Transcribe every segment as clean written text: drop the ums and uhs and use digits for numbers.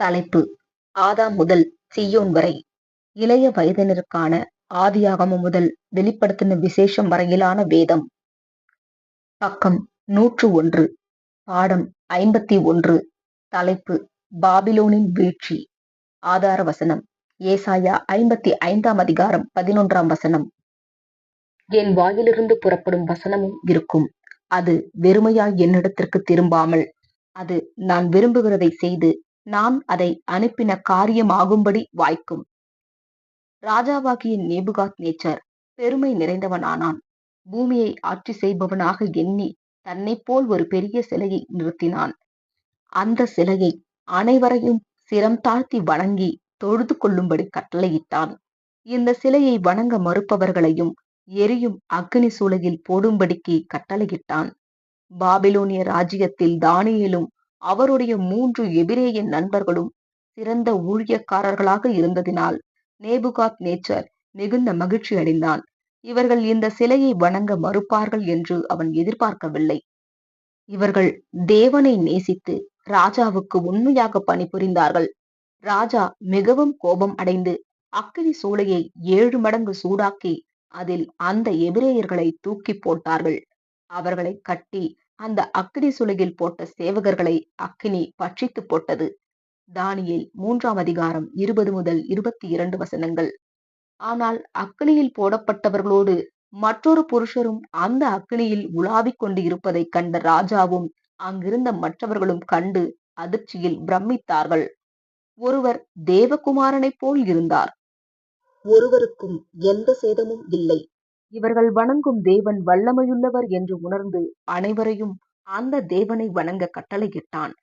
தலைப்பு: ஆதாம் முதல் சீயோன் வரை, இளைய வயதினருக்கான ஆதியாகமம் முதல் வெளிப்படுத்தின விசேஷம் வரையிலான வேதம். பக்கம் 101. பாடம் 51. தலைப்பு: பாபிலோனின் வீழ்ச்சி. ஆதார வசனம்: ஏசாயா 55ஆம் அதிகாரம் 11ஆம் வசனம். என் வாயிலிருந்து புறப்படும் வசனமும் இருக்கும். அது வெறுமையாய் என்னிடத்திற்கு திரும்பாமல், அது நான் விரும்புகிறதை செய்து நான் அதை அனுப்பின காரியமாகும்படி வாய்க்கும். ராஜாவாகிய நேபுகாத்நேச்சர் பெருமை நிறைந்தவனானான். பூமியை ஆட்சி செய்பவனாக எண்ணி தன்னைப் போல் ஒரு பெரிய சிலையை நிறுத்தினான். அந்த சிலையை அனைவரையும் சிரம் தாழ்த்தி வணங்கி தொழுது கொள்ளும்படி கட்டளையிட்டான். இந்த சிலையை வணங்க மறுப்பவர்களையும் எரியும் அக்கினி சூளையில் போடும்படிக்கு கட்டளையிட்டான். பாபிலோனிய ராஜ்யத்தில் தானியேலும் அவருடைய 3 எபிரேய நண்பர்களும் சிறந்த ஊழியக்காரர்களாக இருந்ததினால் நேபுகாத்நேச்சர் மிகுந்த மகிழ்ச்சி அடைந்தான். இவர்கள் இந்த சிலையை வணங்க மறுப்பார்கள் என்று அவன் எதிர்பார்க்கவில்லை. இவர்கள் தேவனை நேசித்து ராஜாவுக்கு உண்மையாக பணிபுரிந்தார்கள். ராஜா மிகவும் கோபம் அடைந்து அக்கினி சூளையை 7 மடங்கு சூடாக்கி அதில் அந்த எபிரேயர்களை தூக்கி போட்டார்கள். அவர்களை கட்டி அந்த அக்கினி சூளையில் போட்ட சேவகர்களை அக்கினி பட்சித்து போட்டது. தானியேல் 3ஆம் அதிகாரம் 20 முதல் 22 வசனங்கள். ஆனால் அக்கினியில் போடப்பட்டவர்களோடு மற்றொரு புருஷரும் அந்த அக்கினியில் உலாவிக் கொண்டு இருப்பதைக் கண்ட ராஜாவும் அங்கிருந்த மற்றவர்களும் கண்டு அதிர்ச்சியில் பிரமித்தார்கள். ஒருவர் தேவகுமாரனைப் போல் இருந்தார். ஒருவருக்கும் எந்த சேதமும் இல்லை. இவர்கள் வணங்கும் தேவன் வல்லமையுள்ளவர் என்று உணர்ந்து அனைவரையும் அந்த தேவனை வணங்க கட்டளையிட்டான்.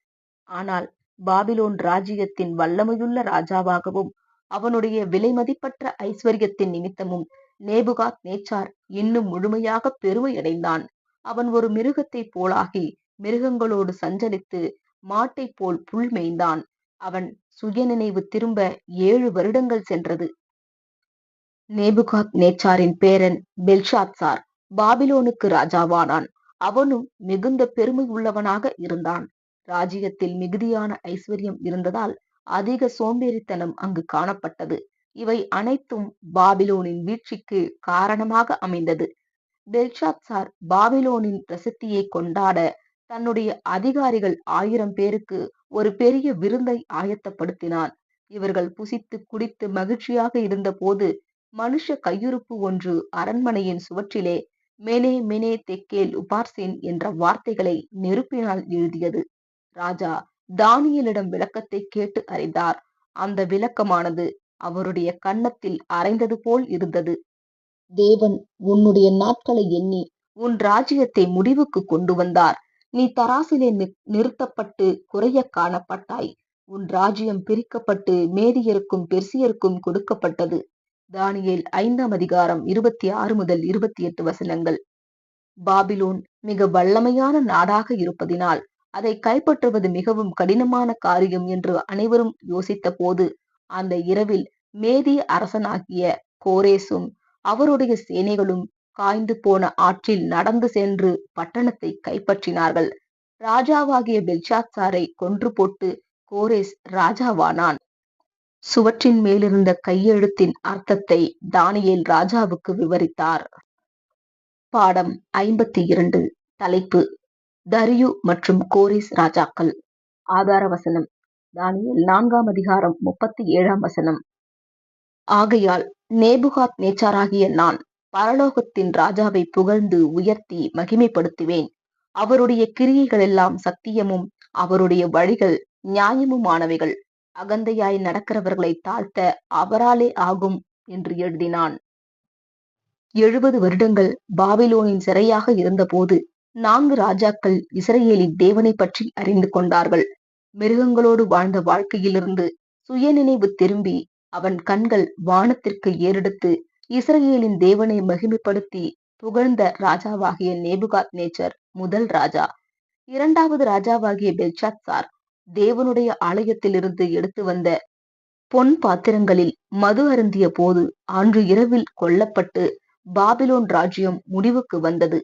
ஆனால் பாபிலோன் ராஜ்யத்தின் வல்லமையுள்ள ராஜாவாகவும் அவனுடைய விலைமதிப்பற்ற ஐஸ்வர்யத்தின் நிமித்தமும் நேபுகாத்நேச்சார் இன்னும் முழுமையாக பெருமையடைந்தான். அவன் ஒரு மிருகத்தைப் போலாகி மிருகங்களோடு சஞ்சரித்து மாட்டைப் போல் புல் மேய்ந்தான். அவன் சுயநினைவு திரும்ப 7 வருடங்கள் சென்றது. நேபுகாத்நேச்சாரின் பேரன் பெல்ஷாத்சார் பாபிலோனுக்கு ராஜாவானான். அவனும் மிகுந்த பெருமை உள்ளவனாக இருந்தான். ராஜ்யத்தில் மிகுதியான ஐஸ்வர்யம் இருந்ததால் அதிக சோம்பேறித்தனம் அங்கு காணப்பட்டது. இவை அனைத்தும் பாபிலோனின் வீழ்ச்சிக்கு காரணமாக அமைந்தது. பெல்ஷாத்சார் பாபிலோனின் பிரசித்தியை கொண்டாட தன்னுடைய அதிகாரிகள் 1000 பேருக்கு ஒரு பெரிய விருந்தை ஆயத்தப்படுத்தினான். இவர்கள் புசித்து குடித்து மகிழ்ச்சியாக இருந்த போது மனுஷ கையிருப்பு ஒன்று அரண்மனையின் சுவற்றிலே மெனே மெனே தெக்கேல் உபார்சின் என்ற வார்த்தைகளை நெருப்பினால் எழுதியது. ராஜா தானியேலிடம் விளக்கத்தை கேட்டு அறிந்தார். அந்த விளக்கமானது அவருடைய கன்னத்தில் அறைந்தது போல் இருந்தது. தேவன் உன்னுடைய நாட்களை எண்ணி உன் ராஜ்யத்தை முடிவுக்கு கொண்டு வந்தார். நீ தராசிலே நிறுத்தப்பட்டு குறைய காணப்பட்டாய். உன் ராஜ்யம் பிரிக்கப்பட்டு மேதியருக்கும் பெர்சியருக்கும் கொடுக்கப்பட்டது. தானியேல் 5ஆம் அதிகாரம் 26 முதல் 28 வசனங்கள். பாபிலோன் மிக வல்லமையான நாடாக இருப்பதினால் அதை கைப்பற்றுவது மிகவும் கடினமான காரியம் என்று அனைவரும் யோசித்த போது, அந்த இரவில் மேதிய அரசனாகிய கோரேசும் அவருடைய சேனைகளும் காய்ந்து போன ஆற்றில் நடந்து சென்று பட்டணத்தை கைப்பற்றினார்கள். ராஜாவாகிய பெல்ஷாத்சாரை கொன்று போட்டு கோரேஸ் ராஜாவானான். சுவற்றின் மேலிருந்த கையெழுத்தின் அர்த்தத்தை தானியேல் ராஜாவுக்கு விவரித்தார். பாடம் 52. தலைப்பு: தரியு மற்றும் கோரேஸ் ராஜாக்கள். ஆதார வசனம்: தானியேல் 4ஆம் அதிகாரம் 37ஆம் வசனம். ஆகையால் நேபுகாத்நேச்சாராகிய நான் பரலோகத்தின் ராஜாவை புகழ்ந்து உயர்த்தி மகிமைப்படுத்துவேன். அவருடைய கிரியைகள் எல்லாம் சத்தியமும் அவருடைய வழிகள் நியாயமுமானவைகள். அகந்தையாய் நடக்கிறவர்களை தாழ்த்த அவராலே ஆகும் என்று எழுதினான். 70 வருடங்கள் பாபிலோனின் சிறையாக இருந்தபோது 4 ராஜாக்கள் இஸ்ரவேலின் தேவனை பற்றி அறிந்து கொண்டார்கள். மிருகங்களோடு வாழ்ந்த வாழ்க்கையிலிருந்து சுயநினைவு திரும்பி அவன் கண்கள் வானத்திற்கு ஏறெடுத்து இஸ்ரவேலின் தேவனை மகிமைப்படுத்தி புகழ்ந்த ராஜாவாகிய நேபுகாத்நேச்சர் முதல் ராஜா. 2வது ராஜாவாகிய பெல்ஷாத்சார் தேவனுடைய ஆலயத்திலிருந்து எடுத்து வந்த பொன் பாத்திரங்களில் மது அருந்திய போது அன்று இரவில் கொல்லப்பட்டு பாபிலோன் ராஜ்யம் முடிவுக்கு வந்தது.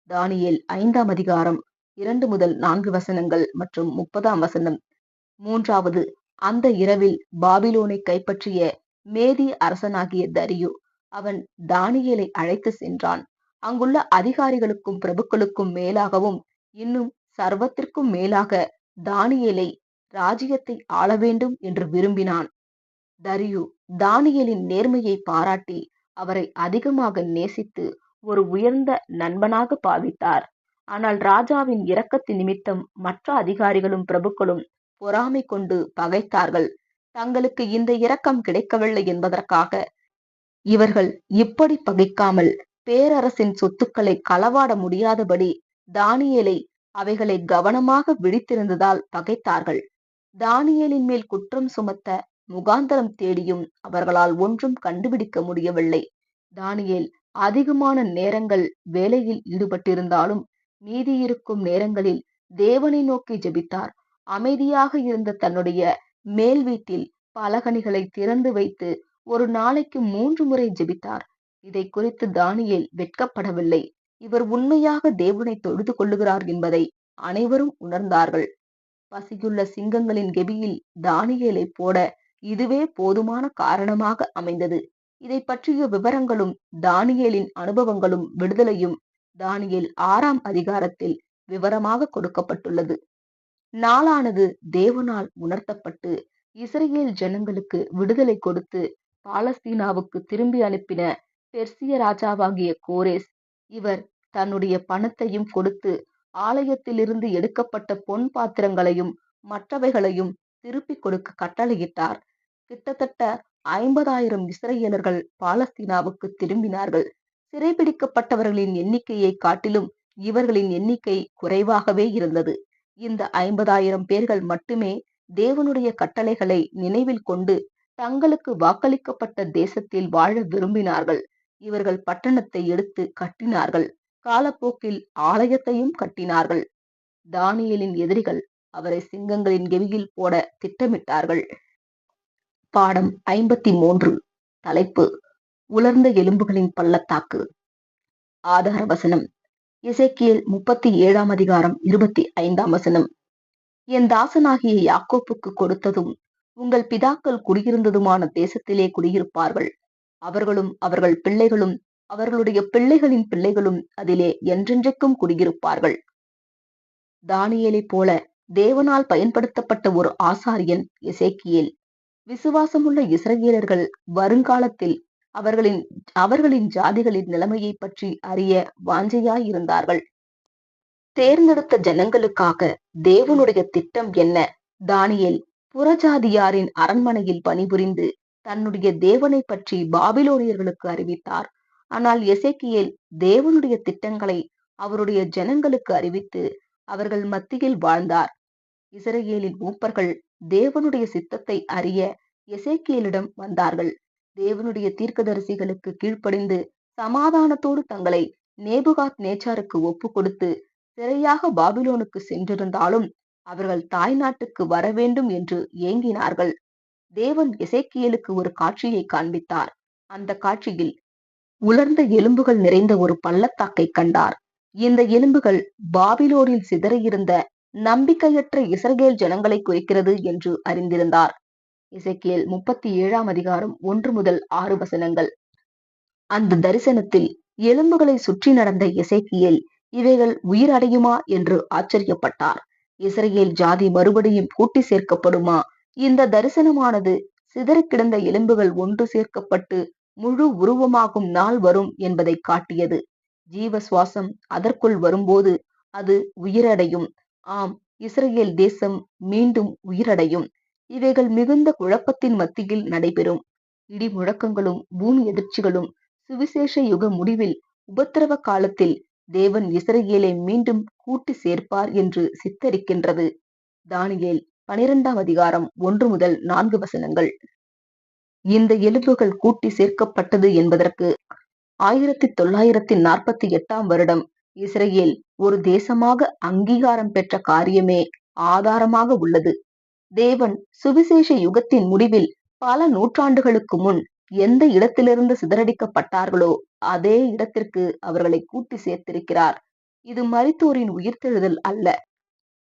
தானியேல் 5ஆம் அதிகாரம் 2 முதல் 4 வசனங்கள் மற்றும் 30ஆம் வசனம். 3வது அந்த இரவில் பாபிலோனை கைப்பற்றிய மேதி அரசனாகிய தரியு அவன் தானியேலை அழைத்து சென்றான். அங்குள்ள அதிகாரிகளுக்கும் பிரபுக்களுக்கும் மேலாகவும் இன்னும் சர்வத்திற்கும் மேலாக தானியேலை ராஜ்யத்தை ஆள வேண்டும் என்று விரும்பினான். தரியு தானியேலின் நேர்மையை பாராட்டி அவரை அதிகமாக நேசித்து ஒரு உயர்ந்த நண்பனாக பாவித்தார். ஆனால் ராஜாவின் இரக்கத்தின் நிமித்தம் மற்ற அதிகாரிகளும் பிரபுக்களும் பொறாமை கொண்டு பகைத்தார்கள். தங்களுக்கு இந்த இரக்கம் கிடைக்கவில்லை என்பதற்காக இவர்கள் இப்படி பகைக்காமல் பேரரசின் சொத்துக்களை களவாட முடியாதபடி தானியேலை அவைகளை கவனமாக விழித்திருந்ததால் பகைத்தார்கள். தானியேலின் மேல் குற்றம் சுமத்த முகாந்தரம் தேடியும் அவர்களால் ஒன்றும் கண்டுபிடிக்க முடியவில்லை. தானியேல் அதிகமான நேரங்கள் வேலையில் ஈடுபட்டிருந்தாலும் மீதியிருக்கும் நேரங்களில் தேவனை நோக்கி ஜெபித்தார். அமைதியாக இருந்த தன்னுடைய மேல் வீட்டில் பலகணிகளை திறந்து வைத்து ஒரு நாளைக்கு 3 முறை ஜெபித்தார். இதை குறித்து தானியேல் வெட்கப்படவில்லை. இவர் உண்மையாக தேவனை தொழுது கொள்ளுகிறார் என்பதை அனைவரும் உணர்ந்தார்கள். பசியுள்ள சிங்கங்களின் கெபியில் தானியேலை போட இதுவே போதுமான காரணமாக அமைந்தது. இதை பற்றிய விவரங்களும் தானியேலின் அனுபவங்களும் விடுதலையும் தானியேல் 6ஆம் அதிகாரத்தில் விவரமாக கொடுக்கப்பட்டுள்ளது. நாளானது தேவனால் உணர்த்தப்பட்டு இஸ்ரேல் ஜனங்களுக்கு விடுதலை கொடுத்து பாலஸ்தீனாவுக்கு திரும்பி அனுப்பின பெர்சிய ராஜாவாகிய கோரேஸ், இவர் தன்னுடைய பணத்தையும் கொடுத்து ஆலயத்திலிருந்து எடுக்கப்பட்ட பொன் பாத்திரங்களையும் மற்றவைகளையும் திருப்பிக் கொடுக்க கட்டளையிட்டார். கிட்டத்தட்ட 50,000 இஸ்ரேலர்கள் பாலஸ்தீனாவுக்கு திரும்பினார்கள். சிறைபிடிக்கப்பட்டவர்களின் எண்ணிக்கையை காட்டிலும் இவர்களின் எண்ணிக்கை குறைவாகவே இருந்தது. இந்த 50,000 பேர்கள் மட்டுமே தேவனுடைய கட்டளைகளை நினைவில் கொண்டு தங்களுக்கு வாக்களிக்கப்பட்ட தேசத்தில் வாழ விரும்பினார்கள். இவர்கள் பட்டணத்தை எடுத்து கட்டினார்கள். காலப்போக்கில் ஆலயத்தையும் கட்டினார்கள். தானியேலின் எதிரிகள் அவரை சிங்கங்களின் கெபியில் போட திட்டமிட்டார்கள். பாடம் 53. தலைப்பு: உலர்ந்த எலும்புகளின் பள்ளத்தாக்கு. ஆதார வசனம்: எசேக்கியேல் 37ஆம் அதிகாரம் 25ஆம் வசனம். என் தாசனாகிய யாக்கோப்புக்கு கொடுத்ததும் உங்கள் பிதாக்கள் குடியிருந்ததுமான தேசத்திலே குடியிருப்பார்கள். அவர்களும் அவர்கள் பிள்ளைகளும் அவர்களுடைய பிள்ளைகளின் பிள்ளைகளும் அதிலே என்றென்றைக்கும் குடியிருப்பார்கள். தானியேலைப் போல தேவனால் பயன்படுத்தப்பட்ட ஒரு ஆசாரியன் எசேக்கியேல். விசுவாசமுள்ள இஸ்ரவேலர்கள் வருங்காலத்தில் அவர்களின் ஜாதிகளின் நிலைமையை பற்றி அறிய வாஞ்சையாயிருந்தார்கள். தேர்ந்தெடுத்த ஜனங்களுக்காக தேவனுடைய திட்டம் என்ன? தானியேல் புறஜாதியாரின் அரண்மனையில் பணிபுரிந்து தன்னுடைய தேவனை பற்றி பாபிலோனியர்களுக்கு அறிவித்தார். ஆனால் எசேக்கியேல் தேவனுடைய திட்டங்களை அவருடைய ஜனங்களுக்கு அறிவித்து அவர்கள் மத்தியில் வாழ்ந்தார். இஸ்ரவேலின் மூப்பர்கள் தேவனுடைய சித்தத்தை அறிய எசேக்கியேலிடம் வந்தார்கள். தேவனுடைய தீர்க்கதரிசிகளுக்கு கீழ்ப்படிந்து சமாதானத்தோடு தங்களை நேபுகாத் நேச்சாருக்கு ஒப்பு கொடுத்து சிறையாக பாபிலோனுக்கு சென்றிருந்தாலும் அவர்கள் தாய் நாட்டுக்கு வர வேண்டும் என்று ஏங்கினார்கள். தேவன் எசேக்கியேலுக்கு ஒரு காட்சியை காண்பித்தார். அந்த காட்சியில் உலர்ந்த எலும்புகள் நிறைந்த ஒரு பள்ளத்தாக்கை கண்டார். இந்த எலும்புகள் பாபிலோனில் சிதறியிருந்த நம்பிக்கையற்ற இஸ்ரவேல் ஜனங்களை குறிக்கிறது என்று அறிந்திருந்தார். எசேக்கியேல் 37ஆம் அதிகாரம் 1 முதல் 6 வசனங்கள். அந்த தரிசனத்தில் எலும்புகளை சுற்றி நடந்த எசேக்கியேல் இவைகள் உயிரடையுமா என்று ஆச்சரியப்பட்டார். இஸ்ரவேல் ஜாதி மறுபடியும் கூட்டி சேர்க்கப்படுமா? இந்த தரிசனமானது சிதறி கிடந்த எலும்புகள் ஒன்று சேர்க்கப்பட்டு முழு உருவமாகும் நாள் வரும் என்பதை காட்டியது. ஜீவ சுவாசம் அதற்குள் வரும்போது அது உயிரடையும். ஆம், இஸ்ரவேல் தேசம் மீண்டும் உயிரடையும். இவைகள் மிகுந்த குழப்பத்தின் மத்தியில் நடைபெறும். இடி முழக்கங்களும் பூமி எதிர்ச்சிகளும் சுவிசேஷ யுக முடிவில் உபத்திரவ காலத்தில் தேவன் இஸ்ரவேலை மீண்டும் கூட்டி சேர்ப்பார் என்று சித்தரிக்கின்றது. தானியேல் 12ஆம் அதிகாரம் 1 முதல் 4 வசனங்கள். இந்த எலும்புகள் கூட்டி சேர்க்கப்பட்டது என்பதற்கு 1948ஆம் வருடம் இஸ்ரேல் ஒரு தேசமாக அங்கீகாரம் பெற்ற காரியமே ஆதாரமாக உள்ளது. தேவன் சுவிசேஷ யுகத்தின் முடிவில் பல நூற்றாண்டுகளுக்கு முன் எந்த இடத்திலிருந்து சிதறடிக்கப்பட்டார்களோ அதே இடத்திற்கு அவர்களை கூட்டி சேர்த்திருக்கிறார். இது மரித்தோரின் உயிர்த்தெழுதல் அல்ல,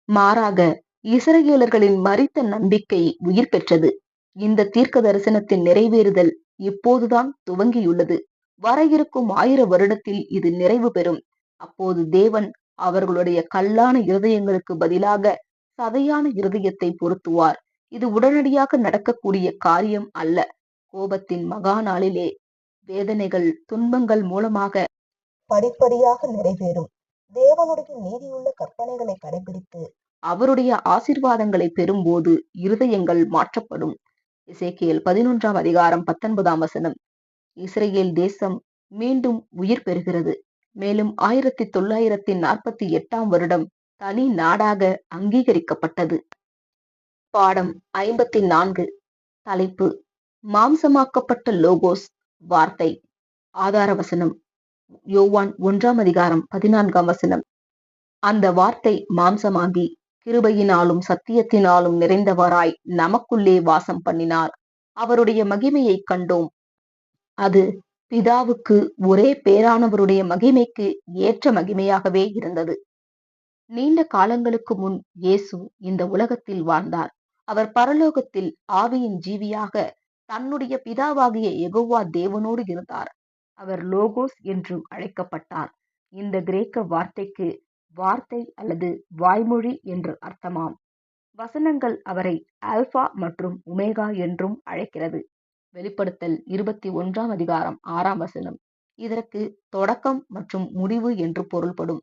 மாறாக இஸ்ரவேலர்களின் மரித்த நம்பிக்கை உயிர் பெற்றது. இந்த தீர்க்க தரிசனத்தின் நிறைவேறுதல் இப்போதுதான் துவங்கியுள்ளது. வர இருக்கும் 1000 வருடத்தில் இது நிறைவு பெறும். அப்போது தேவன் அவர்களுடைய கல்லான இருதயங்களுக்கு பதிலாக சதையான இருதயத்தை பொருத்துவார். இது உடனடியாக நடக்கக்கூடிய காரியம் அல்ல. கோபத்தின் மகா நாளிலே வேதனைகள், துன்பங்கள் மூலமாக படிப்படியாக நிறைவேறும். தேவனுடைய நீதியுள்ள கற்பனைகளை கடைபிடித்து அவருடைய ஆசீர்வாதங்களை பெறும்போது இருதயங்கள் மாற்றப்படும். எசேக்கியேல் 11ஆம் அதிகாரம் 19ஆம் வசனம். இஸ்ரேல் தேசம் மீண்டும் உயிர் பெறுகிறது. மேலும் 1948ஆம் வருடம் தனி நாடாக அங்கீகரிக்கப்பட்டது. பாடம் 54. தலைப்பு: மாம்சமாக்கப்பட்ட லோகோஸ் வார்த்தை. ஆதார வசனம்: யோவான் 1ஆம் அதிகாரம் 14ஆம் வசனம். அந்த வார்த்தை மாம்சமாகி கிருபையினாலும் சத்தியத்தினாலும் நிறைந்தவராய் நமக்குள்ளே வாசம் பண்ணினார். அவருடைய மகிமையை கண்டோம். அது பிதாவுக்கு ஒரே பேரானவருடைய மகிமைக்கு ஏற்ற மகிமையாகவே இருந்தது. நீண்ட காலங்களுக்கு முன் இயேசு இந்த உலகத்தில் வாழ்ந்தார். அவர் பரலோகத்தில் ஆவியின் ஜீவியாக தன்னுடைய பிதாவாகிய யெகோவா தேவனோடு இருந்தார். அவர் லோகோஸ் என்றும் அழைக்கப்பட்டார். இந்த கிரேக்க வார்த்தைக்கு வார்த்தை அல்லது வாய்மொழி என்று அர்த்தமாம். வசனங்கள் அவரை ஆல்பா மற்றும் ஒமேகா என்றும் அழைக்கிறது. வெளிப்படுத்தல் 21ஆம் அதிகாரம் 6ஆம் வசனம் இதற்கு தொடக்கம் மற்றும் முடிவு என்று பொருள்படும்.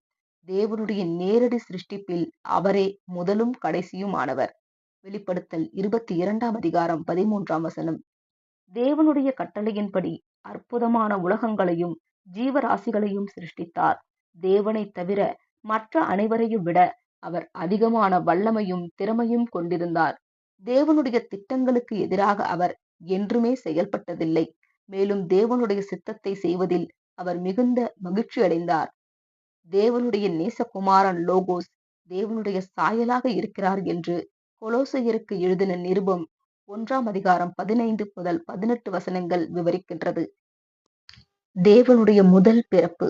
தேவனுடைய நேரடி சிருஷ்டிப்பில் அவரே முதலும் கடைசியுமானவர். வெளிப்படுத்தல் 22ஆம் அதிகாரம் 13ஆம் வசனம். தேவனுடைய கட்டளையின்படி அற்புதமான உலகங்களையும் ஜீவராசிகளையும் சிருஷ்டித்தார். தேவனை தவிர மற்ற அனைவரையும் விட அவர் அதிகமான வல்லமையும் திறமையும் கொண்டிருந்தார். தேவனுடைய திட்டங்களுக்கு எதிராக அவர் என்றுமே செயல்பட்டதில்லை. மேலும் தேவனுடைய சித்தத்தை செய்வதில் அவர் மிகுந்த மகிழ்ச்சி அடைந்தார். தேவனுடைய நேசகுமாரன் லோகோஸ் தேவனுடைய சாயலாக இருக்கிறார் என்று கொலோசையருக்கு எழுதின நிருபம் 1ஆம் அதிகாரம் 15 முதல் 18 வசனங்கள் விவரிக்கின்றது. தேவனுடைய முதல் பிறப்பு.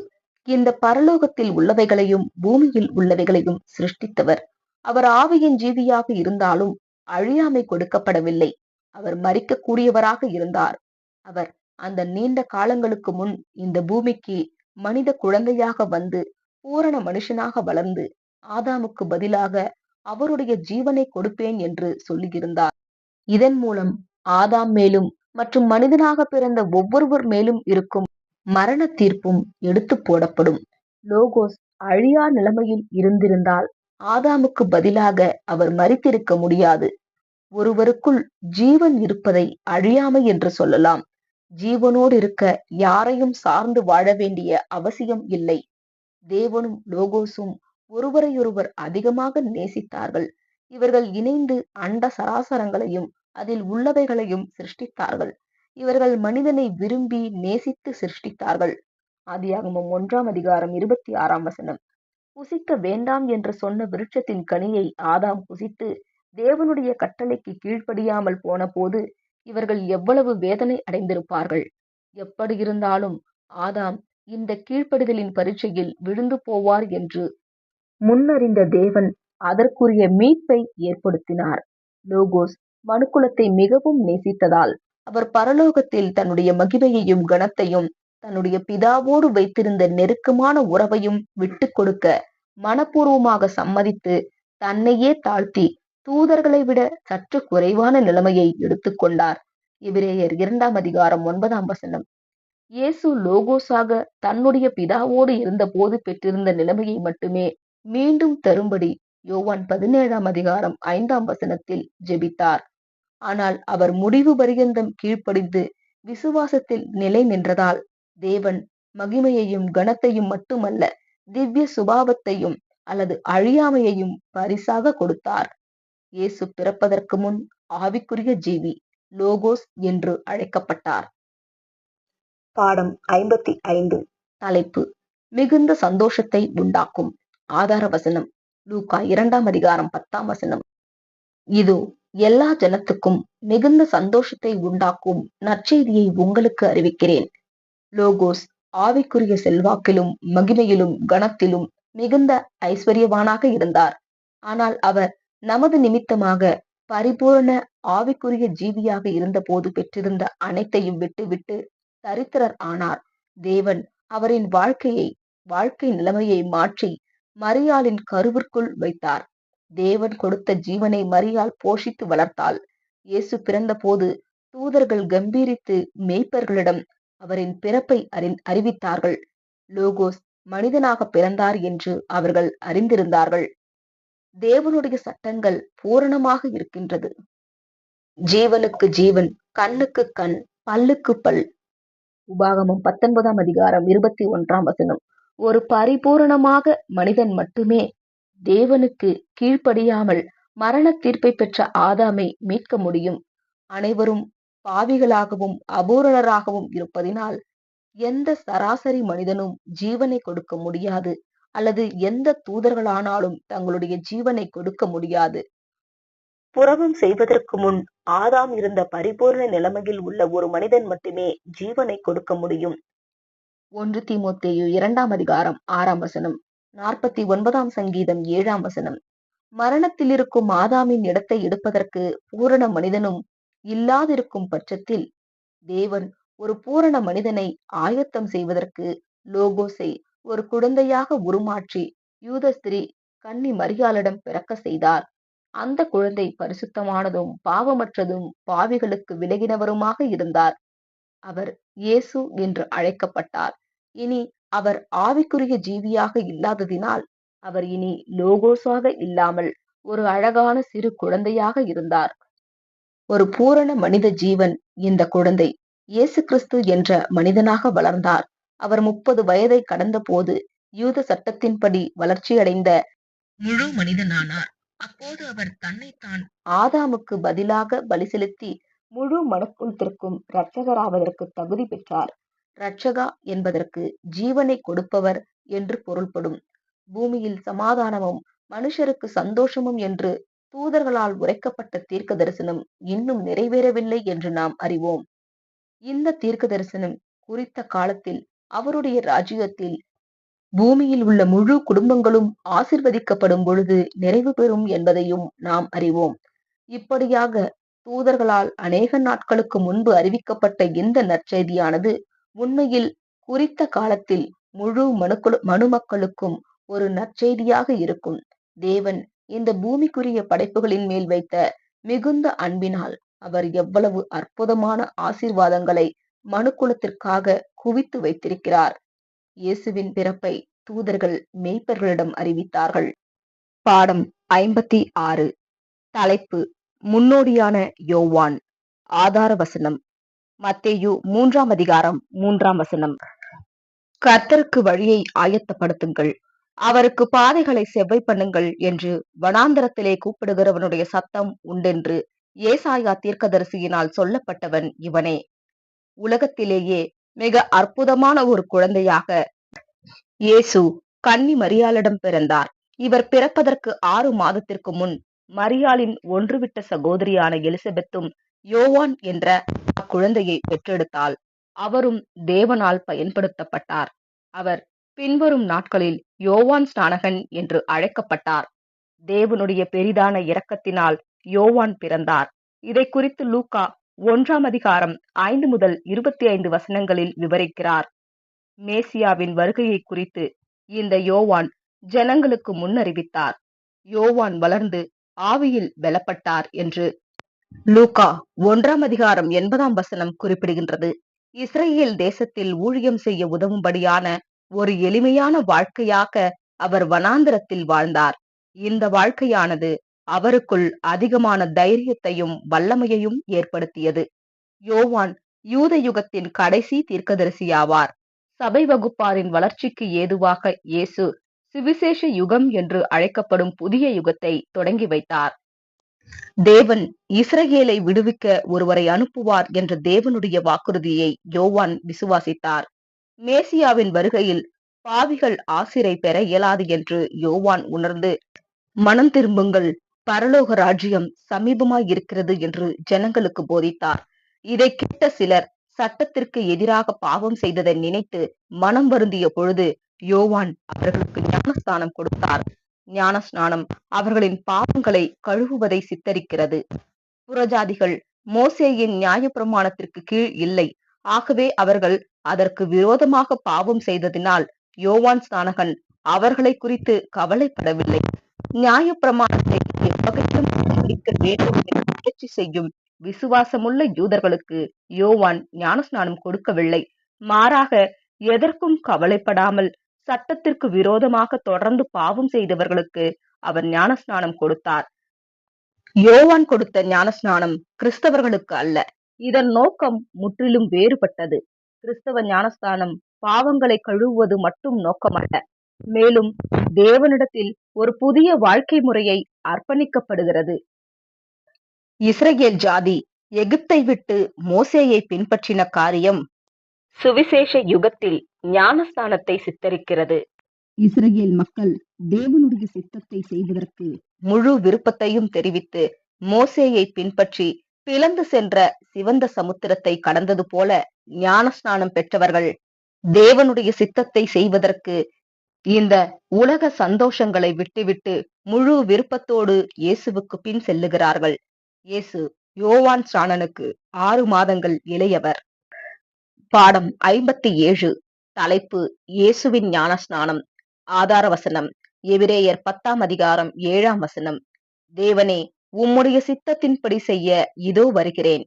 இந்த பரலோகத்தில் உள்ளவைகளையும் பூமியில் உள்ளவைகளையும் சிருஷ்டித்தவர். அவர் ஆவியின் ஜீவியாக இருந்தாலும் அழியாமை கொடுக்கப்படவில்லை. அவர் மரிக்கக்கூடியவராக இருந்தார். அவர் அந்த நீண்ட காலங்களுக்கு முன் இந்த பூமிக்கு மனித குழந்தையாக வந்து பூரண மனுஷனாக வளர்ந்து ஆதாமுக்கு பதிலாக அவருடைய ஜீவனை கொடுப்பேன் என்று சொல்லியிருந்தார். இதன் மூலம் ஆதாம் மேலும் மற்றும் மனிதனாக பிறந்த ஒவ்வொருவர் மேலும் இருக்கும் மரண தீர்ப்பும் எடுத்து போடப்படும். லோகோஸ் அழியா நிலைமையில் இருந்திருந்தால் ஆதாமுக்கு பதிலாக அவர் மரித்திருக்க முடியாது. ஒருவருக்குள் ஜீவன் இருப்பதை அழியாமை என்று சொல்லலாம். ஜீவனோடு இருக்க யாரையும் சார்ந்து வாழ வேண்டிய அவசியம் இல்லை. தேவனும் லோகோஸும் ஒருவரையொருவர் அதிகமாக நேசித்தார்கள். இவர்கள் இணைந்து அண்ட சராசரங்களையும் அதில் உள்ளவைகளையும் சிருஷ்டித்தார்கள். இவர்கள் மனிதனை விரும்பி நேசித்து சிருஷ்டித்தார்கள். ஆதியாகமம் 1ஆம் அதிகாரம் 26ஆம் வசனம். புசிக்க வேண்டாம் என்று சொன்ன விருட்சத்தின் கனியை ஆதாம் புசித்து தேவனுடைய கட்டளைக்கு கீழ்ப்படியாமல் போன போது இவர்கள் எவ்வளவு வேதனை அடைந்திருப்பார்கள். எப்படி இருந்தாலும் ஆதாம் இந்த கீழ்ப்படிதலின் பரீட்சையில் விழுந்து போவார் என்று முன்னறிந்த தேவன் அதற்குரிய மீட்பை ஏற்படுத்தினார். லோகோஸ் மனுக்குலத்தை மிகவும் நேசித்ததால் அவர் பரலோகத்தில் தன்னுடைய மகிமையையும் கனத்தையும் தன்னுடைய பிதாவோடு வைத்திருந்த நெருக்கமான உறவையும் விட்டு கொடுக்க மனப்பூர்வமாக சம்மதித்து தன்னையே தாழ்த்தி தூதர்களை விட சற்று குறைவான நிலைமையை எடுத்துக்கொண்டார். எபிரேயர் 2ஆம் அதிகாரம் 9ஆம் வசனம். இயேசு லோகோஸாக தன்னுடைய பிதாவோடு இருந்தபோது பெற்றிருந்த நிலைமையை மட்டுமே மீண்டும் தரும்படி யோவான் 17ஆம் அதிகாரம் 5ஆம் வசனத்தில் ஜெபித்தார். ஆனால் அவர் முடிவு பரியந்தம் கீழ்ப்படிந்து விசுவாசத்தில் நிலை நின்றதால் தேவன் மகிமையையும் கனத்தையும் மட்டுமல்ல, திவ்ய சுபாவத்தையும் அல்லது அழியாமையையும் பரிசாக கொடுத்தார். இயேசு பிறப்பதற்கு முன் ஆவிக்குரிய ஜீவி லோகோஸ் என்று அழைக்கப்பட்டார். பாடம் 55. தலைப்பு: மிகுந்த சந்தோஷத்தை உண்டாக்கும். ஆதார வசனம்: லூக்கா 2ஆம் அதிகாரம் 10ஆம் வசனம். இதோ எல்லா ஜனத்துக்கும் மிகுந்த சந்தோஷத்தை உண்டாக்கும் நற்செய்தியை உங்களுக்கு அறிவிக்கிறேன். லோகோஸ் ஆவிக்குரிய செல்வாக்கிலும் மகிமையிலும் கனத்திலும் மிகுந்த ஐஸ்வர்யவானாக இருந்தார். ஆனால் அவர் நமது நிமித்தமாக பரிபூரண ஆவிக்குரிய ஜீவியாக இருந்தபோது பெற்றிருந்த அனைத்தையும் விட்டுவிட்டு தரித்திரர் ஆனார். தேவன் அவரின் வாழ்க்கை நிலைமையை மாற்றி மரியாளின் கருவிற்குள் வைத்தார். தேவன் கொடுத்த ஜீவனை மரியாள் போஷித்து வளர்த்தாள். இயேசு பிறந்தபோது தூதர்கள் கம்பீரித்து மேய்ப்பர்களிடம் அவரின் பிறப்பை அறிவித்தார்கள். லோகோஸ் மனிதனாக பிறந்தார் என்று அவர்கள் அறிந்திருந்தார்கள். தேவனுடைய சட்டங்கள் பூரணமாக இருக்கின்றது. ஜீவனுக்கு ஜீவன், கண்ணுக்கு கண், பல்லுக்கு பல். உபாகமம் 19ஆம் அதிகாரம் 21ஆம் வசனம். ஒரு பரிபூரணமாக மனிதன் மட்டுமே தேவனுக்கு கீழ்ப்படியாமல் மரண தீர்ப்பை பெற்ற ஆதாமை மீட்க முடியும். அனைவரும் பாவிகளாகவும் அபூரணராகவும் இருப்பதினால் எந்த சராசரி மனிதனும் ஜீவனை கொடுக்க முடியாது, அல்லது எந்த தூதர்களானாலும் தங்களுடைய ஜீவனை கொடுக்க முடியாது. புறவம் செய்வதற்கு முன் ஆதாம் இருந்த பரிபூர்ண நிலைமையில் உள்ள ஒரு மனிதன் மட்டுமே ஜீவனை கொடுக்க முடியும். 1 தீமோத்தேயு 2ஆம் அதிகாரம் 6ஆம் வசனம், 49ஆம் சங்கீதம் 7ஆம் வசனம். மரணத்தில் இருக்கும் ஆதாமின் இடத்தை எடுப்பதற்கு பூரண மனிதனும் இல்லாதிருக்கும் பட்சத்தில் தேவன் ஒரு பூரண மனிதனை ஆயத்தம் செய்வதற்கு லோகோஸை ஒரு குழந்தையாக உருமாற்றி யூத ஸ்திரீ கன்னி மரியாளிடம் பிறக்க செய்தார். அந்த குழந்தை பரிசுத்தமானதும் பாவமற்றதும் பாவிகளுக்கு விலகினவருமாக இருந்தார். அவர் இயேசு என்று அழைக்கப்பட்டார். இனி அவர் ஆவிக்குரிய ஜீவியாக இல்லாததினால் அவர் இனி லோகோஸாக இல்லாமல் ஒரு அழகான சிறு குழந்தையாக இருந்தார். ஒரு பூரண மனித ஜீவன் இந்த குழந்தை. இயேசு கிறிஸ்து என்ற மனிதனாக வளர்ந்தார். அவர் 30 வயதை கடந்த போது யூத சட்டத்தின்படி வளர்ச்சியடைந்த முழு மனிதனானார். அப்போது அவர் தன்னைத்தான் ஆதாமுக்கு பதிலாக பலி செலுத்தி முழு மனுக்குலத்திற்கும் இரட்சகராவதற்கு தகுதி பெற்றார். இரட்சகா என்பதற்கு ஜீவனை கொடுப்பவர் என்று பொருள்படும். பூமியில் சமாதானமும் மனுஷருக்கு சந்தோஷமும் என்று தூதர்களால் உரைக்கப்பட்ட தீர்க்க தரிசனம் இன்னும் நிறைவேறவில்லை என்று நாம் அறிவோம். இந்த தீர்க்க தரிசனம் குறித்த காலத்தில் அவருடைய ராஜ்யத்தில் பூமியில் உள்ள முழு குடும்பங்களும் ஆசிர்வதிக்கப்படும் பொழுது நிறைவு பெறும் என்பதையும் நாம் அறிவோம். இப்படியாக தூதர்களால் அநேக நாட்களுக்கு முன்பு அறிவிக்கப்பட்ட இந்த நற்செய்தியானது உண்மையில் குறித்த காலத்தில் முழு மனுமக்களுக்கும் ஒரு நற்செய்தியாக இருக்கும். தேவன் இந்த பூமிக்குரிய படைப்புகளின் மேல் வைத்த மிகுந்த அன்பினால் அவர் எவ்வளவு அற்புதமான ஆசீர்வாதங்களை மனுக்குலத்திற்காக குவித்து வைத்திருக்கிறார். இயேசுவின் பிறப்பை தூதர்கள் மேய்ப்பர்களிடம் அறிவித்தார்கள். பாடம் 56. தலைப்பு: முன்னோடியான யோவான். ஆதார வசனம்: மத்தேயு 3ஆம் அதிகாரம் 3ஆம் வசனம். கர்த்தருக்கு வழியை ஆயத்தப்படுத்துங்கள், அவருக்கு பாதைகளை செவ்வை பண்ணுங்கள் என்று வனாந்தரத்திலே கூப்பிடுகிறவனுடைய சத்தம் உண்டென்று ஏசாயா தீர்க்கதரிசியினால் சொல்லப்பட்டவன் இவனே. உலகத்திலேயே மிக அற்புதமான ஒரு குழந்தையாக இயேசு கன்னி மரியாளிடம் பிறந்தார். இவர் பிறப்பதற்கு 6 மாதத்திற்கு முன் மரியாளின் ஒன்றுவிட்ட சகோதரியான எலிசபெத்தும் யோவான் என்ற குழந்தையை பெற்றெடுத்தாள். அவரும் தேவனால் பயன்படுத்தப்பட்டார். அவர் பின்வரும் நாட்களில் யோவான் ஸ்நானகன் என்று அழைக்கப்பட்டார். தேவனுடைய பெரிதான இரக்கத்தினால் யோவான் பிறந்தார். இதை குறித்து லூக்கா 1ஆம் அதிகாரம் 5 முதல் 25 வசனங்களில் விவரிக்கிறார். மேசியாவின் வருகையை குறித்து இந்த யோவான் ஜனங்களுக்கு முன்னறிவித்தார். யோவான் வளர்ந்து ஆவியில் பலப்பட்டார் என்று லூக்கா 1ஆம் அதிகாரம் 80ஆம் வசனம் குறிப்பிடுகின்றது. இஸ்ரேல் தேசத்தில் ஊழியம் செய்ய உதவும்படியான ஒரு எளிமையான வாழ்க்கையாக அவர் வனாந்தரத்தில் வாழ்ந்தார். இந்த வாழ்க்கையானது அவருக்குள் அதிகமான தைரியத்தையும் வல்லமையையும் ஏற்படுத்தியது. யோவான் யூத யுகத்தின் கடைசி தீர்க்கதரிசியாவார். சபை வகுப்பாரின் வளர்ச்சிக்கு ஏதுவாக இயேசு சுவிசேஷ யுகம் என்று அழைக்கப்படும் புதிய யுகத்தை தொடங்கி வைத்தார். தேவன் இஸ்ரவேலை விடுவிக்க ஒருவரை அனுப்புவார் என்ற தேவனுடைய வாக்குறுதியை யோவான் விசுவாசித்தார். மேசியாவின் வருகையில் பாவிகள் ஆசிரை பெற இயலாது என்று யோவான் உணர்ந்து, மனம் திரும்புங்கள், பரலோக ராஜ்யம் சமீபமாய் இருக்கிறது என்று ஜனங்களுக்கு போதித்தார். இதை கேட்ட சிலர் சட்டத்திற்கு எதிராக பாவம் செய்ததை நினைத்து மனம் வருந்திய பொழுது யோவான் அவர்களுக்கு ஞானஸ்தானம் கொடுத்தார். ஞானஸ்நானம் அவர்களின் பாவங்களை கழுவுவதை சித்தரிக்கிறது. புறஜாதிகள் மோசேயின் நியாயப்பிரமாணத்திற்கு கீழ் இல்லை. ஆகவே அவர்கள் அதற்கு விரோதமாக பாவம் செய்ததினால் யோவான் ஸ்நானகன் அவர்களை குறித்து கவலைப்படவில்லை. நியாயப்பிரமாணத்தை எவ்வகையிலும் கடைபிடிக்க வேண்டும் என்று முயற்சி செய்யும் விசுவாசமுள்ள யூதர்களுக்கு யோவான் ஞானஸ்நானம் கொடுக்கவில்லை. மாறாக எதற்கும் கவலைப்படாமல் சட்டத்திற்கு விரோதமாக தொடர்ந்து பாவம் செய்தவர்களுக்கு அவர் ஞானஸ்நானம் கொடுத்தார். யோவான் கொடுத்த ஞானஸ்நானம் கிறிஸ்தவர்களுக்கு அல்ல. இதன் நோக்கம் முற்றிலும் வேறுபட்டது. கிறிஸ்தவ ஞானஸ்நானம் பாவங்களை கழுவுவது மட்டும் நோக்கமல்ல, மேலும் தேவனிடத்தில் ஒரு புதிய வாழ்க்கை முறையை அர்ப்பணிக்கப்படுகிறது. இஸ்ரவேல் ஜாதி எகிப்தை விட்டு மோசேயை பின்பற்றின காரியம் சுவிசேஷ யுகத்தில் ஞானஸ்நானத்தை சித்தரிக்கிறது. இஸ்ரவேல் மக்கள் தேவனுடைய சித்தத்தை செய்வதற்கு முழு விருப்பத்தையும் தெரிவித்து மோசேயை பின்பற்றி பிளந்து சென்ற சிவந்த சமுத்திரத்தை கடந்தது போல ஞானஸ்நானம் பெற்றவர்கள் தேவனுடைய சித்தத்தை செய்வதற்கு இந்த உலக சந்தோஷங்களை விட்டுவிட்டு முழு விருப்பத்தோடு இயேசுவுக்கு பின் செல்லுகிறார்கள். இயேசு யோவான் ஸ்நானனுக்கு 6 மாதங்கள் இளையவர். பாடம் 57. தலைப்பு இயேசுவின் ஞானஸ்நானம். ஆதார வசனம் எபிரேயர் 10ஆம் அதிகாரம் 7ஆம் வசனம். தேவனே, உம்முடைய சித்தத்தின்படி செய்ய இதோ வருகிறேன்.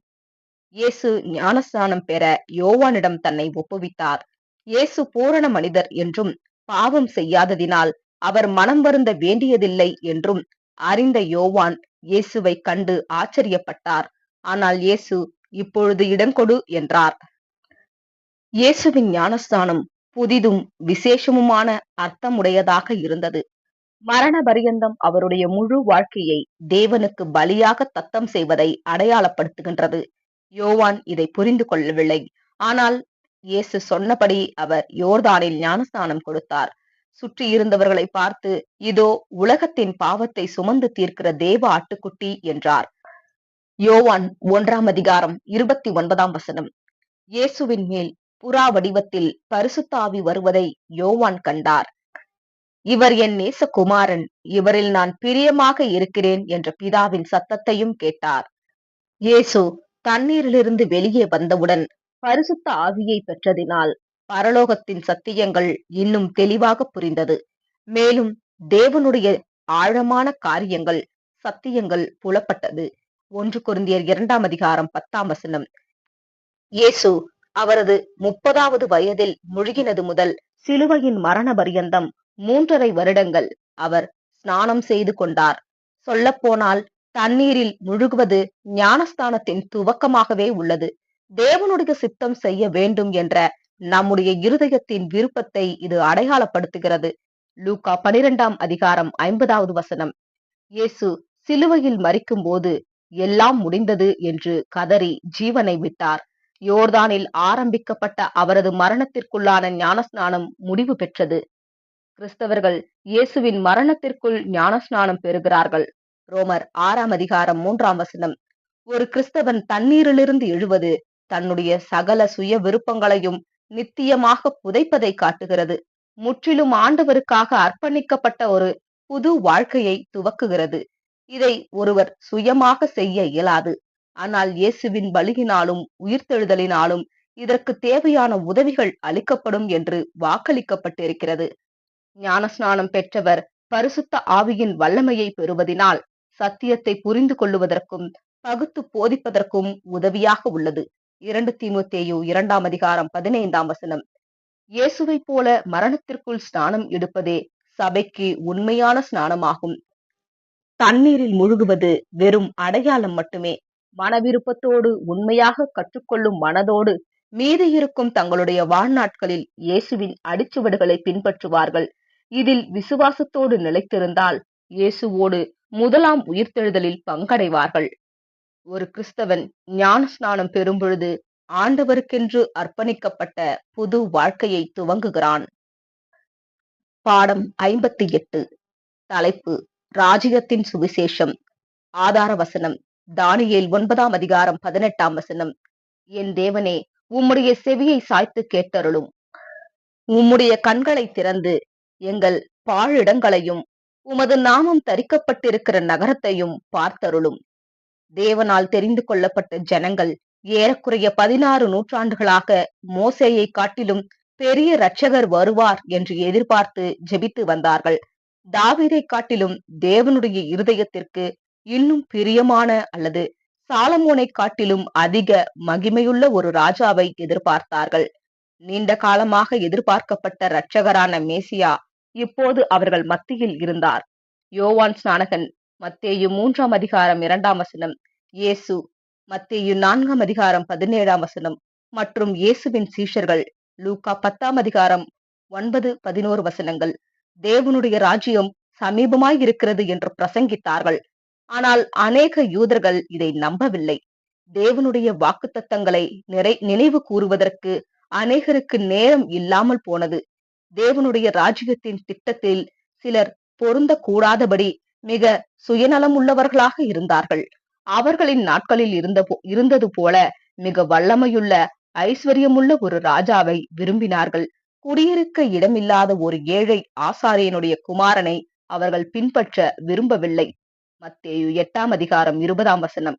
இயேசு ஞானஸ்நானம் பெற யோவானிடம் தன்னை ஒப்புவித்தார். இயேசு பூரண மனிதர் என்றும் பாவம் செய்யாததினால் அவர் மனம் வருந்த வேண்டியதில்லை என்றும் அறிந்த யோவான் இயேசுவை கண்டு ஆச்சரியப்பட்டார். ஆனால் இயேசு இப்பொழுது இடங்கொடு என்றார். இயேசுவின் ஞானஸ்நானம் புதிதும் விசேஷமுமான அர்த்தமுடையதாக இருந்தது. மரண பரியந்தம் அவருடைய முழு வாழ்க்கையை தேவனுக்கு பலியாக தத்தம் செய்வதை அடையாளப்படுத்துகின்றது. யோவான் இதை புரிந்து கொள்ளவில்லை. ஆனால் இயேசு சொன்னபடி அவர் யோர்தானில் ஞானஸ்நானம் கொடுத்தார். சுற்றி இருந்தவர்களை பார்த்து, இதோ உலகத்தின் பாவத்தை சுமந்து தீர்க்கிற தேவ ஆட்டுக்குட்டி என்றார். யோவான் 1ஆம் அதிகாரம் 29ஆம் வசனம். இயேசுவின் மேல் புறா வடிவத்தில் பரிசுத்த ஆவி வருவதை யோவான் கண்டார். இவர் என் நேசகுமாரன், இவரில் நான் பிரியமாக இருக்கிறேன் என்ற பிதாவின் சத்தத்தையும் கேட்டார். இயேசு தண்ணீரிலிருந்து வெளியே வந்தவுடன் பரிசுத்த ஆவியை பெற்றதினால் பரலோகத்தின் சத்தியங்கள் இன்னும் தெளிவாக புரிந்தது. மேலும் தேவனுடைய ஆழமான காரியங்கள் சத்தியங்கள் புலப்பட்டது. 1 கொரிந்தியர் 2ஆம் அதிகாரம் 10ஆம் வசனம். இயேசு அவரது 30வது வயதில் முழுகினது முதல் சிலுவையின் மரண பரியந்தம் 3½ வருடங்கள் அவர் ஸ்நானம் செய்து கொண்டார். சொல்லப்போனால் தண்ணீரில் முழுகுவது ஞானஸ்தானத்தின் துவக்கமாகவே உள்ளது. தேவனுடைய சித்தம் செய்ய வேண்டும் என்ற நம்முடைய இருதயத்தின் விருப்பத்தை இது அடையாளப்படுத்துகிறது. லூக்கா 12ஆம் அதிகாரம் 50வது வசனம். இயேசு சிலுவையில் மரிக்கும் போது எல்லாம் முடிந்தது என்று கதறி ஜீவனை விட்டார். யோர்தானில் ஆரம்பிக்கப்பட்ட அவரது மரணத்திற்குள்ளான ஞானஸ்நானம் முடிவு பெற்றது. கிறிஸ்தவர்கள் இயேசுவின் மரணத்திற்குள் ஞானஸ்நானம் பெறுகிறார்கள். ரோமர் 6ஆம் அதிகாரம் 3ஆம் வசனம். ஒரு கிறிஸ்தவன் தண்ணீரிலிருந்து எழுவது தன்னுடைய சகல சுய விருப்பங்களையும் நித்தியமாக புதைப்பதை காட்டுகிறது. முற்றிலும் ஆண்டவருக்காக அர்ப்பணிக்கப்பட்ட ஒரு புது வாழ்க்கையை துவக்குகிறது. இதை ஒருவர் சுயமாக செய்ய இயலாது. ஆனால் இயேசுவின் பலியினாலும் உயிர்த்தெழுதலினாலும் இதற்கு தேவையான உதவிகள் அளிக்கப்படும் என்று வாக்களிக்கப்பட்டிருக்கிறது. ஞானஸ்நானம் பெற்றவர் பரிசுத்த ஆவியின் வல்லமையை பெறுவதினால் சத்தியத்தை புரிந்து கொள்ளுவதற்கும் பகுத்து போதிப்பதற்கும் உதவியாக உள்ளது. 2 தீமோத்தேயு 2ஆம் அதிகாரம் 15ஆம் வசனம். இயேசுவை போல மரணத்திற்குள் ஸ்நானம் எடுப்பதே சபைக்கு உண்மையான ஸ்நானமாகும். தண்ணீரில் முழுகுவது வெறும் அடையாளம் மட்டுமே. மனவிருப்பத்தோடு உண்மையாக கற்றுக்கொள்ளும் மனதோடு மீதி இருக்கும் தங்களுடைய வாழ்நாட்களில் இயேசுவின் அடிச்சுவடுகளை பின்பற்றுவார்கள். இதில் விசுவாசத்தோடு நிலைத்திருந்தால் இயேசுவோடு முதலாம் உயிர்த்தெழுதலில் பங்கடைவார்கள். ஒரு கிறிஸ்தவன் ஞானஸ்நானம் பெறும் பொழுது ஆண்டவருக்கென்று அர்ப்பணிக்கப்பட்ட புது வாழ்க்கையை துவங்குகிறான். பாடம் 58. தலைப்பு ராஜ்யத்தின் சுவிசேஷம். ஆதார வசனம் தானியேல் 9ஆம் அதிகாரம் 18ஆம் வசனம். என் தேவனே, உம்முடைய செவியை சாய்த்து கேட்டருளும். உம்முடைய கண்களை திறந்து எங்கள் பாழிடங்களையும் உமது நாமம் தரிக்கப்பட்டிருக்கிற நகரத்தையும் பார்த்தருளும். தேவனால் தெரிந்து கொள்ளப்பட்ட ஜனங்கள் ஏறக்குறைய 16 நூற்றாண்டுகளாக மோசேயை காட்டிலும் பெரிய இரட்சகர் வருவார் என்று எதிர்பார்த்து ஜெபித்து வந்தார்கள். தாவீதை காட்டிலும் தேவனுடைய இருதயத்திற்கு இன்னும் பிரியமான அல்லது சாலமோனை காட்டிலும் அதிக மகிமையுள்ள ஒரு ராஜாவை எதிர்பார்த்தார்கள். நீண்ட காலமாக எதிர்பார்க்கப்பட்ட இரட்சகரான மேசியா இப்போது அவர்கள் மத்தியில் இருந்தார். யோவான் ஸ்நானகன் மத்தேயு 3ஆம் அதிகாரம் 2ஆம் வசனம், இயேசு மத்தேயு 4ஆம் அதிகாரம் 17ஆம் வசனம் மற்றும் இயேசுவின் சீஷர்கள் லூக்கா 10ஆம் அதிகாரம் 9-11 வசனங்கள் தேவனுடைய ராஜ்யம் சமீபமாய் இருக்கிறது என்று பிரசங்கித்தார்கள். ஆனால் அநேக யூதர்கள் இதை நம்பவில்லை. தேவனுடைய வாக்குத்தத்தங்களை நினைவு கூறுவதற்கு அநேகருக்கு நேரம் இல்லாமல் போனது. தேவனுடைய ராஜ்யத்தின் திட்டத்தில் சிலர் பொருந்தக்கூடாதபடி மிக சுயநலம் உள்ளவர்களாக இருந்தார்கள். அவர்களின் நாட்களில் இருந்தது போல மிக வல்லமையுள்ள ஐஸ்வர்யமுள்ள ஒரு ராஜாவை விரும்பினார்கள். குடியிருக்க இடமில்லாத ஒரு ஏழை ஆசாரியனுடைய குமாரனை அவர்கள் பின்பற்ற விரும்பவில்லை. மத்தேயு 8ஆம் அதிகாரம் 20ஆம் வசனம்.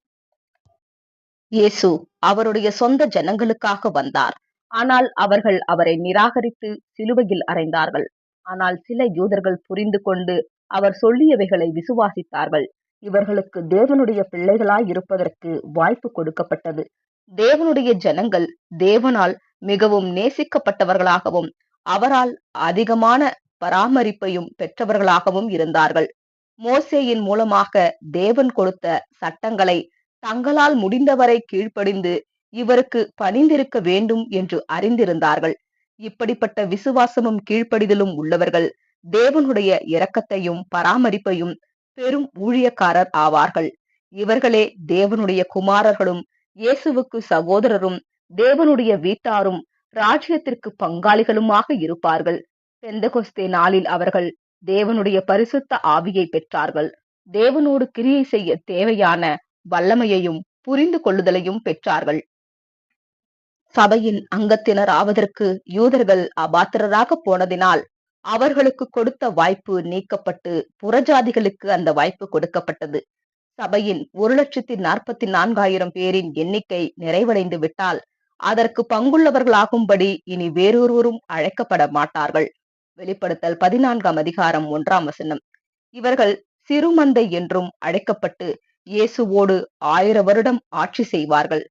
இயேசு அவருடைய சொந்த ஜனங்களுக்காக வந்தார். ஆனால் அவர்கள் அவரை நிராகரித்து சிலுவையில் அறைந்தார்கள். ஆனால் சில யூதர்கள் புரிந்து கொண்டு அவர் சொல்லியவைகளை விசுவாசித்தார்கள். இவர்களுக்கு தேவனுடைய பிள்ளைகளாய் இருப்பதற்கு வாய்ப்பு கொடுக்கப்பட்டது. தேவனுடைய ஜனங்கள் தேவனால் மிகவும் நேசிக்கப்பட்டவர்களாகவும் அவரால் அதிகமான பராமரிப்பையும் பெற்றவர்களாகவும் இருந்தார்கள். மோசேயின் மூலமாக தேவன் கொடுத்த சட்டங்களை தங்களால் முடிந்தவரை கீழ்ப்படிந்து இவருக்கு பணிந்திருக்க வேண்டும் என்று அறிந்திருந்தார்கள். இப்படிப்பட்ட விசுவாசமும் கீழ்ப்படிதலும் உள்ளவர்கள் தேவனுடைய இரக்கத்தையும் பராமரிப்பையும் பெரும் ஊழியக்காரர் ஆவார்கள். இவர்களே தேவனுடைய குமாரர்களும் இயேசுவுக்கு சகோதரரும் தேவனுடைய வீட்டாரும் ராஜ்யத்திற்கு பங்காளிகளுமாக இருப்பார்கள். பெந்தெகொஸ்தே நாளில் அவர்கள் தேவனுடைய பரிசுத்த ஆவியை பெற்றார்கள். தேவனோடு கிரியை செய்ய தேவையான வல்லமையையும் புரிந்து கொள்ளுதலையும் பெற்றார்கள். சபையின் அங்கத்தினர் ஆவதற்கு யூதர்கள் அபாத்திரராக போனதினால் அவர்களுக்கு கொடுத்த வாய்ப்பு நீக்கப்பட்டு புறஜாதிகளுக்கு அந்த வாய்ப்பு கொடுக்கப்பட்டது. சபையின் 1,44,000 பேரின் எண்ணிக்கை நிறைவடைந்து விட்டால் அதற்கு பங்குள்ளவர்களாகும்படி இனி வேறொருவரும் அழைக்கப்பட மாட்டார்கள். வெளிப்படுத்தல் 14ஆம் அதிகாரம் 1ஆம் வசனம். இவர்கள் சிறுமந்தை என்றும் அழைக்கப்பட்டு இயேசுவோடு 1000 வருடம் ஆட்சி செய்வார்கள்.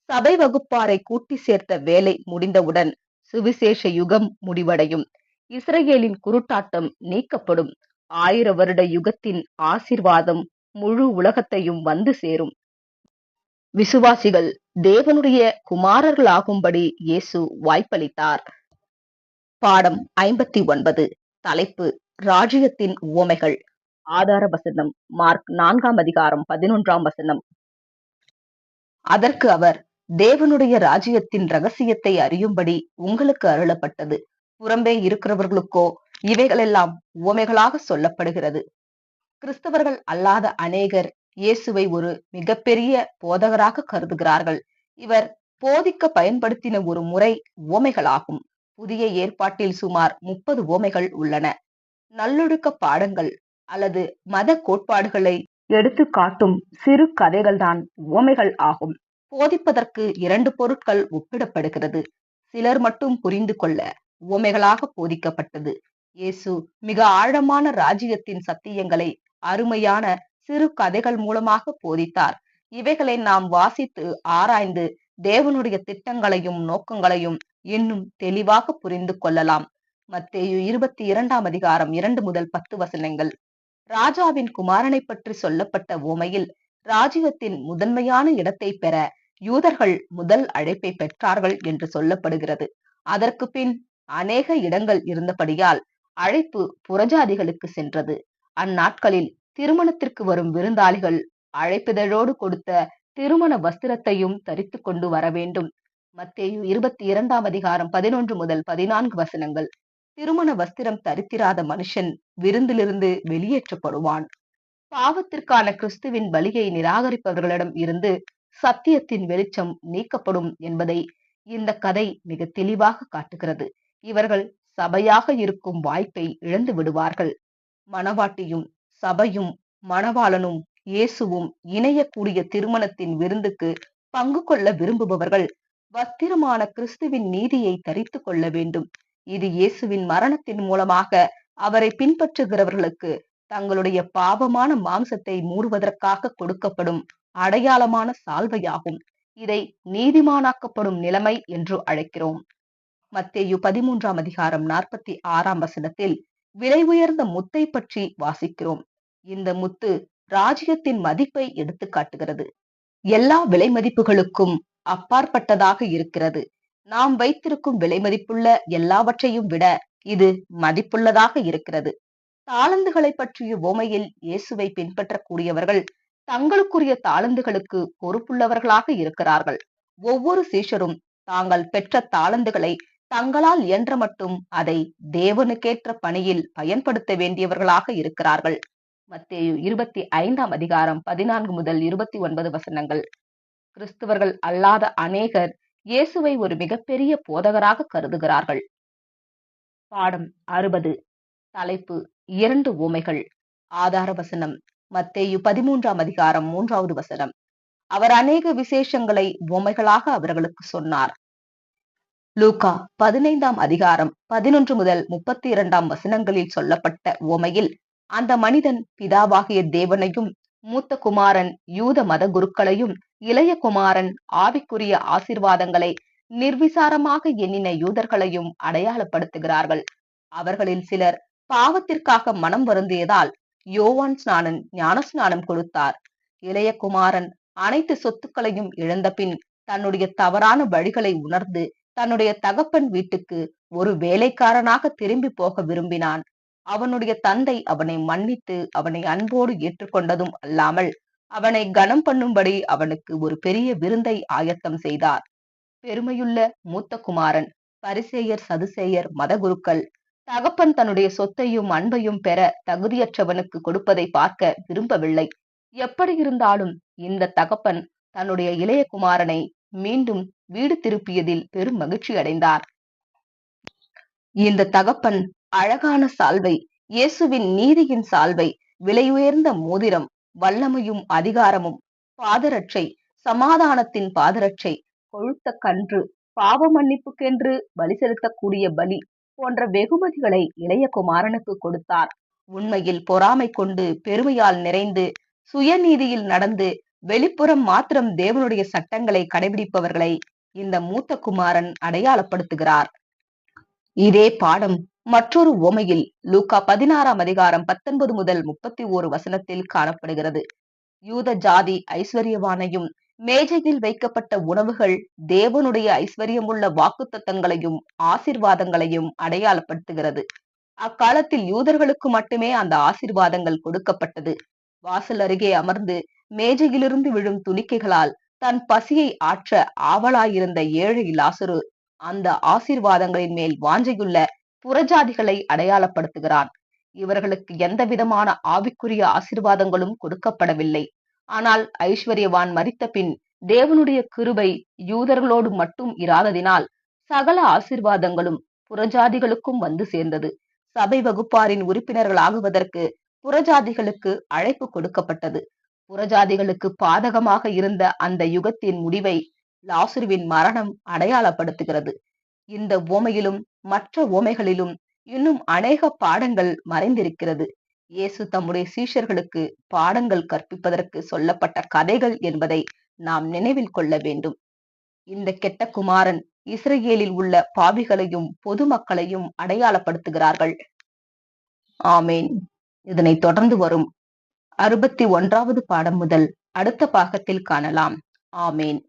சபை வகுப்பாரை கூட்டி சேர்த்த வேலை முடிந்தவுடன் சுவிசேஷ யுகம் முடிவடையும். இஸ்ரேலின் குருட்டாட்டம் நீக்கப்படும். 1000 வருட யுகத்தின் ஆசீர்வாதம் முழு உலகத்தையும் வந்து சேரும். விசுவாசிகள் தேவனுடைய குமாரர்களாகும்படி இயேசு வாய்ப்பளித்தார். பாடம் 59. தலைப்பு ராஜ்யத்தின் உவமைகள். ஆதார வசனம் மார்க் 4ஆம் அதிகாரம் 11ஆம் வசனம். அதற்கு அவர், தேவனுடைய ராஜ்யத்தின் ரகசியத்தை அறியும்படி உங்களுக்கு அருளப்பட்டது. புறம்பே இருக்கிறவர்களுக்கோ இவைகளெல்லாம் உவமைகளாக சொல்லப்படுகிறது. கிறிஸ்தவர்கள் அல்லாத அநேகர் இயேசுவை ஒரு மிகப்பெரிய போதகராக கருதுகிறார்கள். இவர் போதிக்க பயன்படுத்தின ஒரு முறை உவமைகளாகும். புதிய ஏற்பாட்டில் சுமார் 30 உவமைகள் உள்ளன. நல்லொழுக்க பாடங்கள் அல்லது மத கோட்பாடுகளை எடுத்து காட்டும் சிறு கதைகள்தான் உவமைகள் ஆகும். போதிப்பதற்கு 2 பொருட்கள் ஒப்பிடப்படுகிறது. சிலர் மட்டும் புரிந்து கொள்ள உவமைகளாக போதிக்கப்பட்டது. இயேசு மிக ஆழமான ராஜ்யத்தின் சத்தியங்களை அருமையான சிறு கதைகள் மூலமாக போதித்தார். இவைகளை நாம் வாசித்து ஆராய்ந்து தேவனுடைய திட்டங்களையும் நோக்கங்களையும் இன்னும் தெளிவாக புரிந்து கொள்ளலாம். மத்தேயு 22ஆம் அதிகாரம் 2 முதல் 10 வசனங்கள். ராஜாவின் குமாரனை பற்றி சொல்லப்பட்ட உவமையில் ராஜ்யத்தின் முதன்மையான இடத்தை பெற யூதர்கள் முதல் அழைப்பை பெற்றார்கள் என்று சொல்லப்படுகிறது. அதற்கு பின் அநேக இடங்கள் இருந்தபடியால் அழைப்பு புறஜாதிகளுக்கு சென்றது. அந்நாட்களில் திருமணத்திற்கு வரும் விருந்தாளிகள் அழைப்பிதழோடு கொடுத்த திருமண வஸ்திரத்தையும் தரித்து கொண்டு வர வேண்டும். மத்தேயு 22ஆம் அதிகாரம் 11 முதல் 14 வசனங்கள். திருமண வஸ்திரம் தரித்திராத மனுஷன் விருந்திலிருந்து வெளியேற்றப்படுவான். பாவத்திற்கான கிறிஸ்துவின் பலியை நிராகரிப்பவர்களிடம் இருந்து சத்தியத்தின் வெளிச்சம் நீக்கப்படும் என்பதை இந்த கதை மிக தெளிவாக காட்டுகிறது. இவர்கள் சபையாக இருக்கும் வாய்ப்பை இழந்து விடுவார்கள். மணவாட்டியும் சபையும் மணவாளனும் இயேசுவும் இணையக்கூடிய திருமணத்தின் விருந்துக்கு பங்கு கொள்ள விரும்புபவர்கள் வஸ்திரமான கிறிஸ்துவின் நீதியை தரித்து கொள்ள வேண்டும். இது இயேசுவின் மரணத்தின் மூலமாக அவரை பின்பற்றுகிறவர்களுக்கு தங்களுடைய பாவமான மாம்சத்தை மூடுவதற்காக கொடுக்கப்படும் அடையாளமான சால்வையாகும். இதை நீதிமானாக்கப்படும் நிலைமை என்று அழைக்கிறோம். மத்தேயு 13:46 விலை உயர்ந்த முத்தை பற்றி வாசிக்கிறோம். இந்த முத்து ராஜ்யத்தின் மதிப்பை எடுத்து காட்டுகிறது. எல்லா விலை மதிப்புகளுக்கும் அப்பாற்பட்டதாக இருக்கிறது. நாம் வைத்திருக்கும் விலை மதிப்புள்ள எல்லாவற்றையும் விட இது மதிப்புள்ளதாக இருக்கிறது. தாளந்துகளை பற்றிய உவமையில் இயேசுவை பின்பற்றக்கூடியவர்கள் தங்களுக்குரிய தாளந்துகளுக்கு பொறுப்புள்ளவர்களாக இருக்கிறார்கள். ஒவ்வொரு சீஷரும் தாங்கள் பெற்ற தாளந்துகளை தங்களால் இயன்ற மட்டும் அதை தேவனுக்கேற்ற பணியில் பயன்படுத்த வேண்டியவர்களாக இருக்கிறார்கள். மத்தேயு 25:14-29 கிறிஸ்தவர்கள் அல்லாத அநேகர் இயேசுவை ஒரு மிகப்பெரிய போதகராக கருதுகிறார்கள். பாடம் 60. தலைப்பு 2 உவமைகள். ஆதார வசனம் மத்தேயு 13:3 அவர் அநேக விசேஷங்களை உவமைகளாக அவர்களுக்கு சொன்னார். லூக்கா 15:11-32 சொல்லப்பட்ட உவமையில் அந்த மனிதன் பிதாவாகிய தேவனையும் மூத்த குமாரன் யூத மத குருக்களையும் இளைய குமாரன் ஆவிக்குரிய ஆசீர்வாதங்களை நிர்விசாரமாக எண்ணின யூதர்களையும் அடையாளப்படுத்துகிறார்கள். அவர்களில் சிலர் பாவத்திற்காக மனம் வருந்தியதால் யோவான் ஸ்நானன் ஞானஸ்நானம் கொடுத்தார். இளைய குமாரன் அனைத்து சொத்துக்களையும் இழந்த பின் தன்னுடைய தவறான வழிகளை உணர்ந்து தன்னுடைய தகப்பன் வீட்டுக்கு ஒரு வேலைக்காரனாக திரும்பி போக விரும்பினான். அவனுடைய தந்தை அவனை மன்னித்து அவனை அன்போடு ஏற்றுக்கொண்டதும் அல்லாமல் அவனை கனம் பண்ணும்படி அவனுக்கு ஒரு பெரிய விருந்தை ஆயத்தம் செய்தார். பெருமையுள்ள மூத்த குமாரன் பரிசேயர் சதுசேயர் மதகுருக்கள் தகப்பன் தன்னுடைய சொத்தையும் அன்பையும் பெற தகுதியற்றவனுக்கு கொடுப்பதை பார்க்க விரும்பவில்லை. எப்படி இருந்தாலும் இந்த தகப்பன் தன்னுடைய இளைய குமாரனை மீண்டும் வீடு திருப்பியதில் பெரும் மகிழ்ச்சி அடைந்தார். இந்த தகப்பன் அழகான சால்வை, இயேசுவின் நீதியின் சால்வை, விலையுயர்ந்த மோதிரம், வல்லமையும் அதிகாரமும், பாதரட்சை, சமாதானத்தின் பாதரட்சை, கொழுத்த கன்று, பாவ மன்னிப்புக்கென்று பலி செலுத்தக்கூடிய பலி போன்ற வெகுமதிகளை இளைய குமாரனுக்கு கொடுத்தார். உண்மையில் பொறாமை கொண்டு பெருமையால் நிறைந்து சுயநீதியில் நடந்து வெளிப்புறம் மாத்திரம் தேவனுடைய சட்டங்களை கடைபிடிப்பவர்களை இந்த மூத்த குமாரன் அடையாளப்படுத்துகிறார். இதே பாடம் மற்றொரு உவமையில் லூக்கா 16:19-31 காணப்படுகிறது. யூத ஜாதி ஐஸ்வர்யவானையும் மேஜையில் வைக்கப்பட்ட உணவுகள் தேவனுடைய ஐஸ்வர்யமுள்ள வாக்குத்தத்தங்களையும் ஆசீர்வாதங்களையும் அடையாளப்படுத்துகிறது. அக்காலத்தில் யூதர்களுக்கு மட்டுமே அந்த ஆசீர்வாதங்கள் கொடுக்கப்பட்டது. வாசல் அருகே அமர்ந்து மேஜையிலிருந்து விழும் துணிக்கைகளால் தன் பசியை ஆற்ற ஆவலாயிருந்த ஏழை லாசரு அந்த ஆசீர்வாதங்களின் மேல் வாஞ்சையுள்ள புறஜாதிகளை அடையாளப்படுத்துகிறான். இவர்களுக்கு எந்த விதமான ஆவிக்குரிய ஆசீர்வாதங்களும் கொடுக்கப்படவில்லை. ஆனால் ஐஸ்வர்யவான் மரித்த பின் தேவனுடைய கிருபை யூதர்களோடு மட்டும் இராததினால் சகல ஆசீர்வாதங்களும் புறஜாதிகளுக்கும் வந்து சேர்ந்தது. சபை வகுப்பாரின் உறுப்பினர்களாகுவதற்கு புறஜாதிகளுக்கு அழைப்பு கொடுக்கப்பட்டது. புறஜாதிகளுக்கு பாதகமாக இருந்த அந்த யுகத்தின் முடிவை லாசருவின் மரணம் அடையாளப்படுத்துகிறது. இந்த உவமையிலும் மற்ற உவமைகளிலும் இன்னும் அநேக பாடங்கள் மறைந்திருக்கிறது. இயேசு தம்முடைய சீஷர்களுக்கு பாடங்கள் கற்பிப்பதற்கு சொல்லப்பட்ட கதைகள் என்பதை நாம் நினைவில் கொள்ள வேண்டும். இந்த கெட்ட குமாரன் இஸ்ரேலில் உள்ள பாவிகளையும் பொதுமக்களையும் அடையாளப்படுத்துகிறார்கள். ஆமேன். இதனை தொடர்ந்து வரும் 61வது பாடம் முதல் அடுத்த பாகத்தில் காணலாம். ஆமேன்.